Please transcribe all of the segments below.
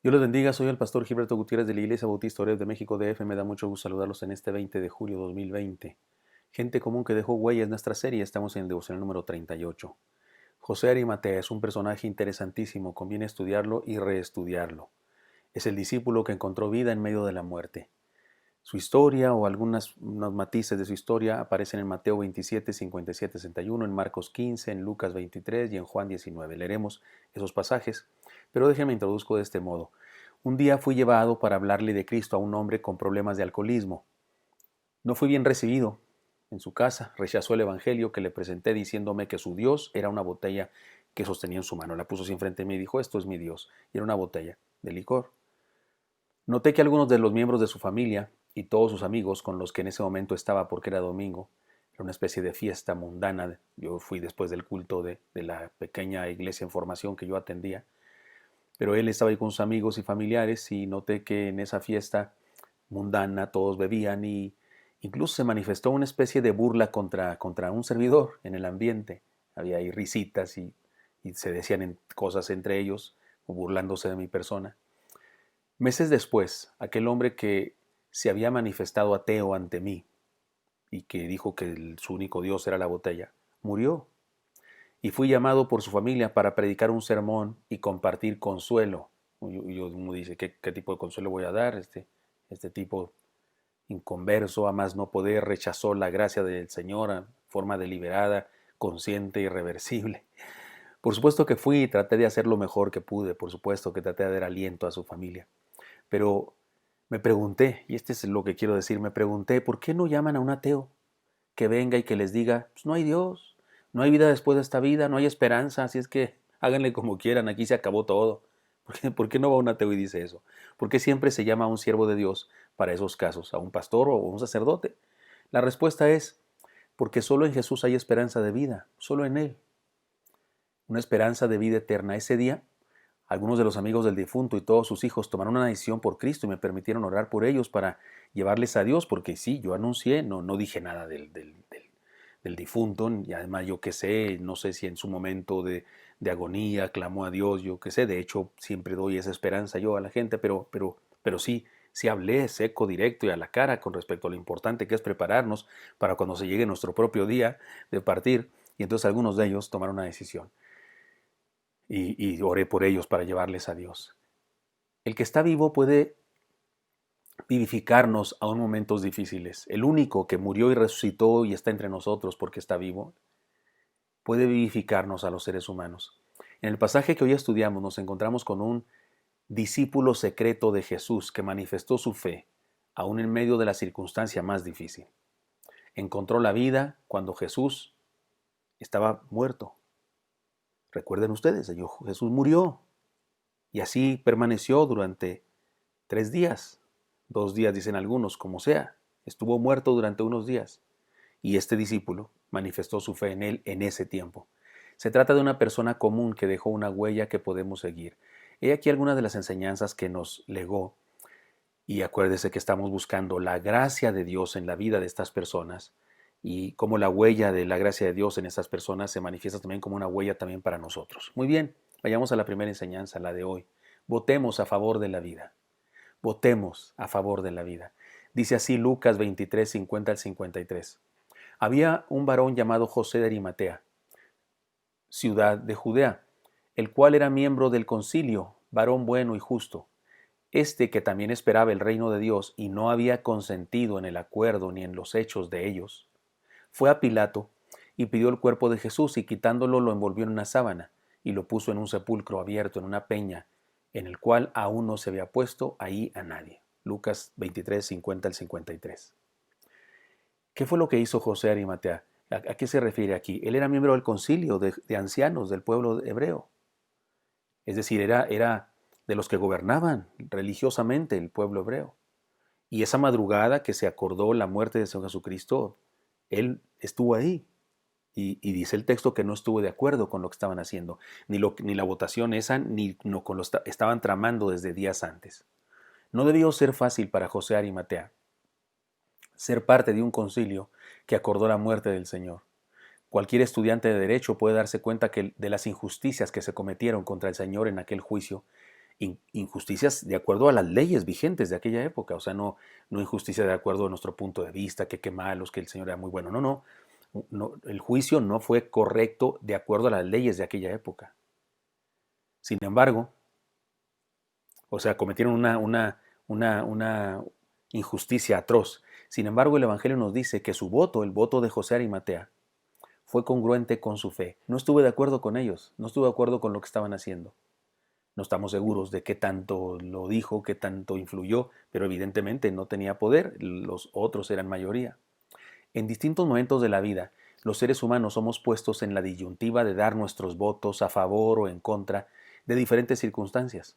Dios les bendiga, soy el pastor Gilberto Gutiérrez de la Iglesia Bautista Oreb de México DF. Me da mucho gusto saludarlos en este 20 de julio 2020. Gente común que dejó huella en nuestra serie, estamos en el devocional número 38. José Arimatea es un personaje interesantísimo, conviene estudiarlo y reestudiarlo. Es el discípulo que encontró vida en medio de la muerte. Su historia o unos matices de su historia aparecen en Mateo 27, 57, 61, en Marcos 15, en Lucas 23 y en Juan 19. Leeremos esos pasajes, pero déjenme introduzco de este modo. Un día fui llevado para hablarle de Cristo a un hombre con problemas de alcoholismo. No fui bien recibido. En su casa rechazó el evangelio que le presenté diciéndome que su Dios era una botella que sostenía en su mano. La puso así enfrente de mí y dijo, esto es mi Dios. Y era una botella de licor. Noté que algunos de los miembros de su familia y todos sus amigos con los que en ese momento estaba porque era domingo, era una especie de fiesta mundana. Yo fui después del culto de la pequeña iglesia en formación que yo atendía, pero él estaba ahí con sus amigos y familiares y noté que en esa fiesta mundana todos bebían y incluso se manifestó una especie de burla contra un servidor en el ambiente. Había ahí risitas y se decían cosas entre ellos, burlándose de mi persona. Meses después, aquel hombre que se había manifestado ateo ante mí y que dijo que su único Dios era la botella, murió. Y fui llamado por su familia para predicar un sermón y compartir consuelo. Uno dice, ¿qué tipo de consuelo voy a dar? Este tipo inconverso, a más no poder, rechazó la gracia del Señor en forma deliberada, consciente, irreversible. Por supuesto que fui y traté de hacer lo mejor que pude, por supuesto que traté de dar aliento a su familia. Pero me pregunté, y este es lo que quiero decir, me pregunté, ¿por qué no llaman a un ateo que venga y que les diga, pues no hay Dios, no hay vida después de esta vida, no hay esperanza, así es que háganle como quieran, aquí se acabó todo? ¿Por qué no va un ateo y dice eso? ¿Por qué siempre se llama a un siervo de Dios para esos casos, a un pastor o un sacerdote? La respuesta es, porque solo en Jesús hay esperanza de vida, solo en Él, una esperanza de vida eterna. Ese día algunos de los amigos del difunto y todos sus hijos tomaron una decisión por Cristo y me permitieron orar por ellos para llevarles a Dios, porque sí, yo anuncié, no dije nada del difunto, y además yo qué sé, no sé si en su momento de agonía clamó a Dios, yo qué sé, de hecho siempre doy esa esperanza yo a la gente, pero sí hablé seco, directo y a la cara con respecto a lo importante que es prepararnos para cuando se llegue nuestro propio día de partir, y entonces algunos de ellos tomaron una decisión y oré por ellos para llevarles a Dios. El que está vivo puede vivificarnos aún en momentos difíciles. El único que murió y resucitó y está entre nosotros porque está vivo, puede vivificarnos a los seres humanos. En el pasaje que hoy estudiamos nos encontramos con un discípulo secreto de Jesús que manifestó su fe aún en medio de la circunstancia más difícil. Encontró la vida cuando Jesús estaba muerto. Recuerden ustedes, Jesús murió y así permaneció durante 3 días. 2 días dicen algunos, como sea. Estuvo muerto durante unos días. Y este discípulo manifestó su fe en él en ese tiempo. Se trata de una persona común que dejó una huella que podemos seguir. He aquí algunas de las enseñanzas que nos legó. Y acuérdese que estamos buscando la gracia de Dios en la vida de estas personas y cómo la huella de la gracia de Dios en estas personas se manifiesta también como una huella también para nosotros. Muy bien, vayamos a la primera enseñanza, la de hoy. Votemos a favor de la vida. Votemos a favor de la vida. Dice así Lucas 23, 50 al 53. Había un varón llamado José de Arimatea, ciudad de Judea, el cual era miembro del concilio, varón bueno y justo. Este que también esperaba el reino de Dios y no había consentido en el acuerdo ni en los hechos de ellos, fue a Pilato y pidió el cuerpo de Jesús y quitándolo lo envolvió en una sábana y lo puso en un sepulcro abierto en una peña, en el cual aún no se había puesto ahí a nadie. Lucas 23, 50 al 53. ¿Qué fue lo que hizo José Arimatea? ¿A qué se refiere aquí? Él era miembro del concilio de ancianos del pueblo hebreo. Es decir, era de los que gobernaban religiosamente el pueblo hebreo. Y esa madrugada que se acordó la muerte de Señor Jesucristo, él estuvo ahí. Y dice el texto que no estuvo de acuerdo con lo que estaban haciendo, ni la votación esa, ni no, con lo estaban tramando desde días antes. No debió ser fácil para José Arimatea ser parte de un concilio que acordó la muerte del Señor. Cualquier estudiante de derecho puede darse cuenta que de las injusticias que se cometieron contra el Señor en aquel juicio injusticias de acuerdo a las leyes vigentes de aquella época, o sea, no injusticia de acuerdo a nuestro punto de vista, que qué malos, que el Señor era muy bueno, no, el juicio no fue correcto de acuerdo a las leyes de aquella época. Sin embargo, o sea, cometieron una injusticia atroz. Sin embargo, el Evangelio nos dice que su voto, el voto de José Arimatea, fue congruente con su fe. No estuve de acuerdo con ellos, no estuve de acuerdo con lo que estaban haciendo. No estamos seguros de qué tanto lo dijo, qué tanto influyó, pero evidentemente no tenía poder, los otros eran mayoría. En distintos momentos de la vida, los seres humanos somos puestos en la disyuntiva de dar nuestros votos a favor o en contra de diferentes circunstancias.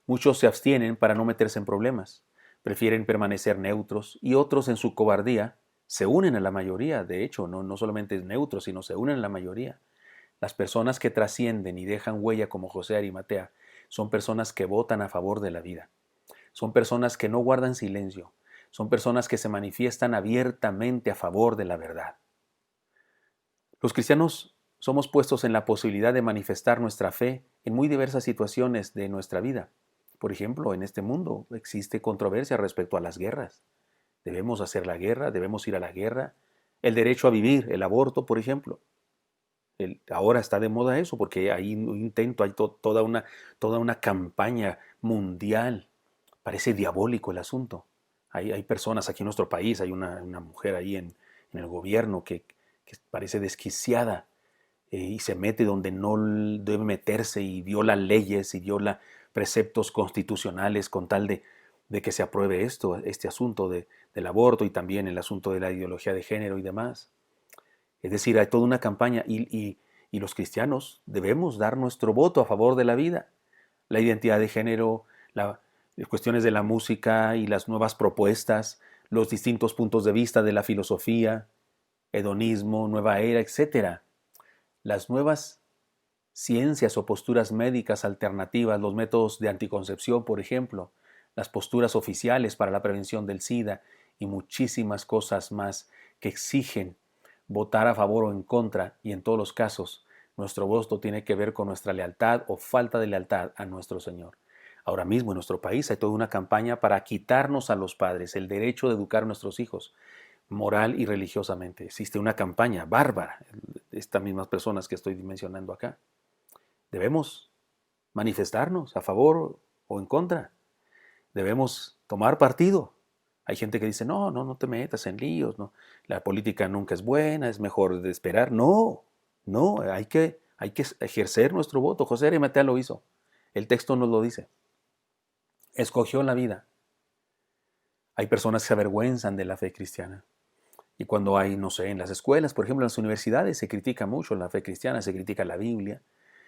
Muchos se abstienen para no meterse en problemas, prefieren permanecer neutros y otros en su cobardía se unen a la mayoría. De hecho, no solamente es neutro, sino se unen a la mayoría. Las personas que trascienden y dejan huella como José Arimatea son personas que votan a favor de la vida. Son personas que no guardan silencio. Son personas que se manifiestan abiertamente a favor de la verdad. Los cristianos somos puestos en la posibilidad de manifestar nuestra fe en muy diversas situaciones de nuestra vida. Por ejemplo, en este mundo existe controversia respecto a las guerras. ¿Debemos hacer la guerra? ¿Debemos ir a la guerra? El derecho a vivir, el aborto, por ejemplo. Ahora está de moda eso porque hay un intento, hay toda una campaña mundial. Parece diabólico el asunto. Hay personas aquí en nuestro país, hay una mujer ahí en el gobierno que parece desquiciada y se mete donde no debe meterse y viola leyes y viola preceptos constitucionales con tal de que se apruebe este asunto del aborto y también el asunto de la ideología de género y demás. Es decir, hay toda una campaña y los cristianos debemos dar nuestro voto a favor de la vida. La identidad de género, las cuestiones de la música y las nuevas propuestas, los distintos puntos de vista de la filosofía, hedonismo, nueva era, etc. Las nuevas ciencias o posturas médicas alternativas, los métodos de anticoncepción, por ejemplo, las posturas oficiales para la prevención del SIDA y muchísimas cosas más que exigen votar a favor o en contra, y en todos los casos nuestro voto tiene que ver con nuestra lealtad o falta de lealtad a nuestro Señor. Ahora mismo en nuestro país hay toda una campaña para quitarnos a los padres el derecho de educar a nuestros hijos moral y religiosamente. Existe una campaña bárbara de estas mismas personas que estoy mencionando acá. Debemos manifestarnos a favor o en contra. Debemos tomar partido. Hay gente que dice, no te metas en líos, no, la política nunca es buena, es mejor de esperar. No, hay que ejercer nuestro voto. José Arimatea lo hizo. El texto nos lo dice. Escogió la vida. Hay personas que se avergüenzan de la fe cristiana. Y cuando hay, no sé, en las escuelas, por ejemplo, en las universidades, se critica mucho la fe cristiana, se critica la Biblia,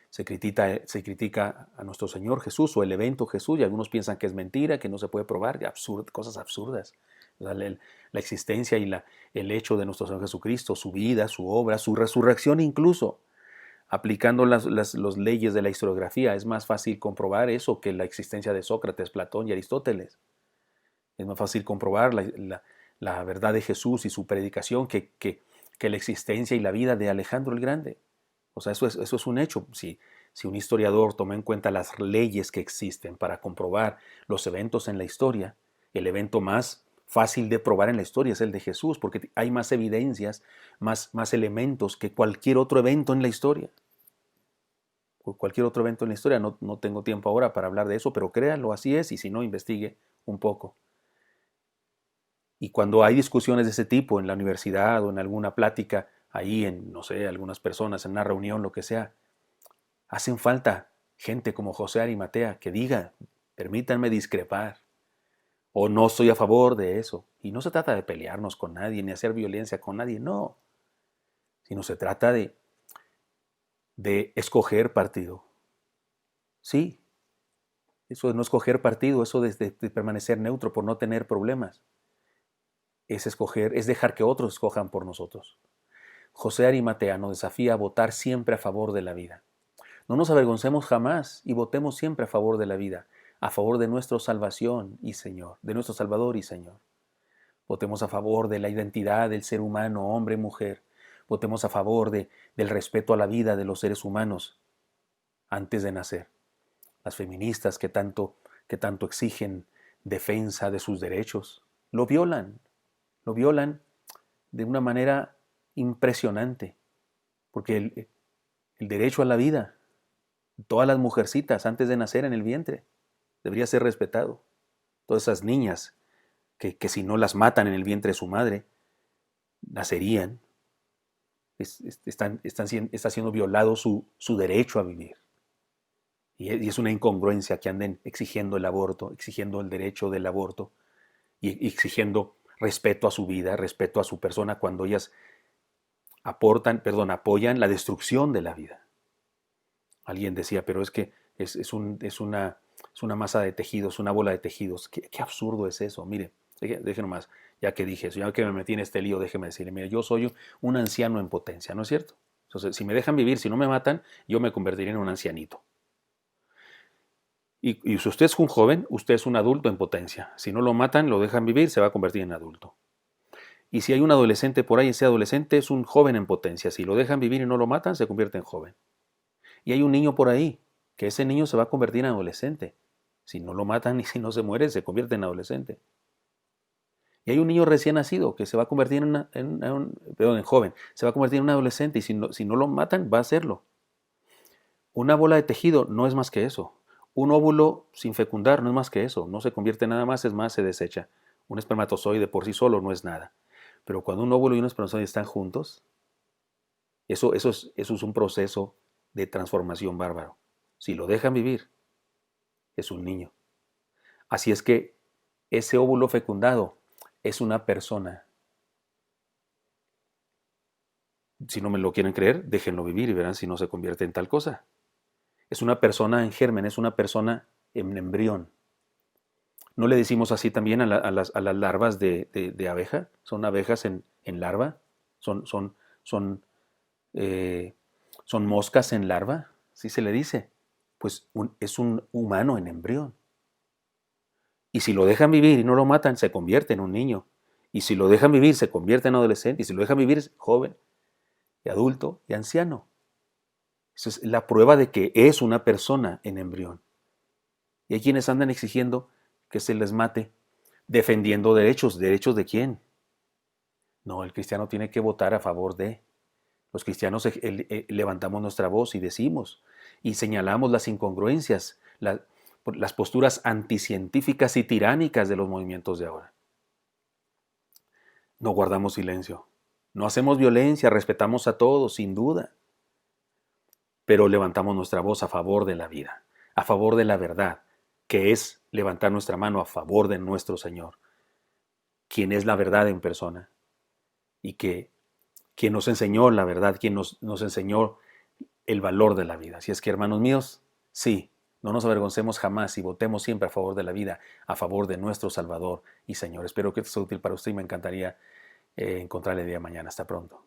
se critica a nuestro Señor Jesús o el evento Jesús, y algunos piensan que es mentira, que no se puede probar, cosas absurdas. La existencia y el hecho de nuestro Señor Jesucristo, su vida, su obra, su resurrección incluso, aplicando las leyes de la historiografía, es más fácil comprobar eso que la existencia de Sócrates, Platón y Aristóteles. Es más fácil comprobar la verdad de Jesús y su predicación que la existencia y la vida de Alejandro el Grande. O sea, eso es un hecho. Si un historiador toma en cuenta las leyes que existen para comprobar los eventos en la historia, el evento más fácil de probar en la historia es el de Jesús, porque hay más evidencias, más elementos que cualquier otro evento en la historia. Cualquier otro evento en la historia. No tengo tiempo ahora para hablar de eso, pero créanlo, así es, y si no, investigue un poco. Y cuando hay discusiones de ese tipo en la universidad o en alguna plática, ahí en, no sé, algunas personas, en una reunión, lo que sea, hacen falta gente como José Arimatea que diga, permítanme discrepar, o no estoy a favor de eso. Y no se trata de pelearnos con nadie, ni hacer violencia con nadie, no. Sino se trata de escoger partido. Sí, eso de no escoger partido, eso de permanecer neutro por no tener problemas. Es escoger, es dejar que otros escojan por nosotros. José Arimatea nos desafía a votar siempre a favor de la vida. No nos avergoncemos jamás y votemos siempre a favor de la vida, a favor de nuestra salvación y Señor, de nuestro Salvador y Señor. Votemos a favor de la identidad del ser humano, hombre y mujer. Votemos a favor del respeto a la vida de los seres humanos antes de nacer. las feministas que tanto exigen defensa de sus derechos, lo violan de una manera impresionante, porque el derecho a la vida, todas las mujercitas antes de nacer en el vientre, debería ser respetado. Todas esas niñas que si no las matan en el vientre de su madre, nacerían, está siendo violado su derecho a vivir. Y es una incongruencia que anden exigiendo el aborto, exigiendo el derecho del aborto y exigiendo respeto a su vida, respeto a su persona, cuando ellas apoyan la destrucción de la vida. Alguien decía, pero es que es una masa de tejidos, una bola de tejidos. ¿Qué absurdo es eso? Mire, deje nomás, ya que dije eso, ya que me metí en este lío, déjeme decirle, mire, yo soy un anciano en potencia, ¿no es cierto? Entonces, si me dejan vivir, si no me matan, yo me convertiré en un ancianito. Y si usted es un joven, usted es un adulto en potencia. Si no lo matan, lo dejan vivir, se va a convertir en adulto. Y si hay un adolescente por ahí, ese adolescente es un joven en potencia. Si lo dejan vivir y no lo matan, se convierte en joven. Y hay un niño por ahí, que ese niño se va a convertir en adolescente. Si no lo matan y si no se muere, se convierte en adolescente. Y hay un niño recién nacido que se va a convertir en joven, se va a convertir en un adolescente y si no lo matan, va a hacerlo. Una bola de tejido no es más que eso. Un óvulo sin fecundar no es más que eso. No se convierte en nada más, es más, se desecha. Un espermatozoide por sí solo no es nada. Pero cuando un óvulo y un espermatozoide están juntos, eso es un proceso de transformación bárbaro. Si lo dejan vivir, es un niño. Así es que ese óvulo fecundado es una persona. Si no me lo quieren creer, déjenlo vivir y verán si no se convierte en tal cosa. Es una persona en germen, es una persona en embrión. ¿No le decimos así también a las larvas de abeja? Son abejas en larva, son moscas en larva, ¿sí se le dice? Pues es un humano en embrión. Y si lo dejan vivir y no lo matan, se convierte en un niño. Y si lo dejan vivir, se convierte en adolescente. Y si lo dejan vivir, es joven, y adulto, y anciano. Esa es la prueba de que es una persona en embrión. Y hay quienes andan exigiendo que se les mate, defendiendo derechos. ¿Derechos de quién? No, el cristiano tiene que votar a favor de. Los cristianos levantamos nuestra voz y decimos, y señalamos las incongruencias, las posturas anticientíficas y tiránicas de los movimientos de ahora. No guardamos silencio, no hacemos violencia, respetamos a todos, sin duda, pero levantamos nuestra voz a favor de la vida, a favor de la verdad, que es levantar nuestra mano a favor de nuestro Señor, quien es la verdad en persona, y quien nos enseñó la verdad, quien nos enseñó el valor de la vida. Así es que, hermanos míos, sí, no nos avergoncemos jamás y votemos siempre a favor de la vida, a favor de nuestro Salvador y Señor. Espero que esto sea útil para usted y me encantaría encontrarle el día de mañana. Hasta pronto.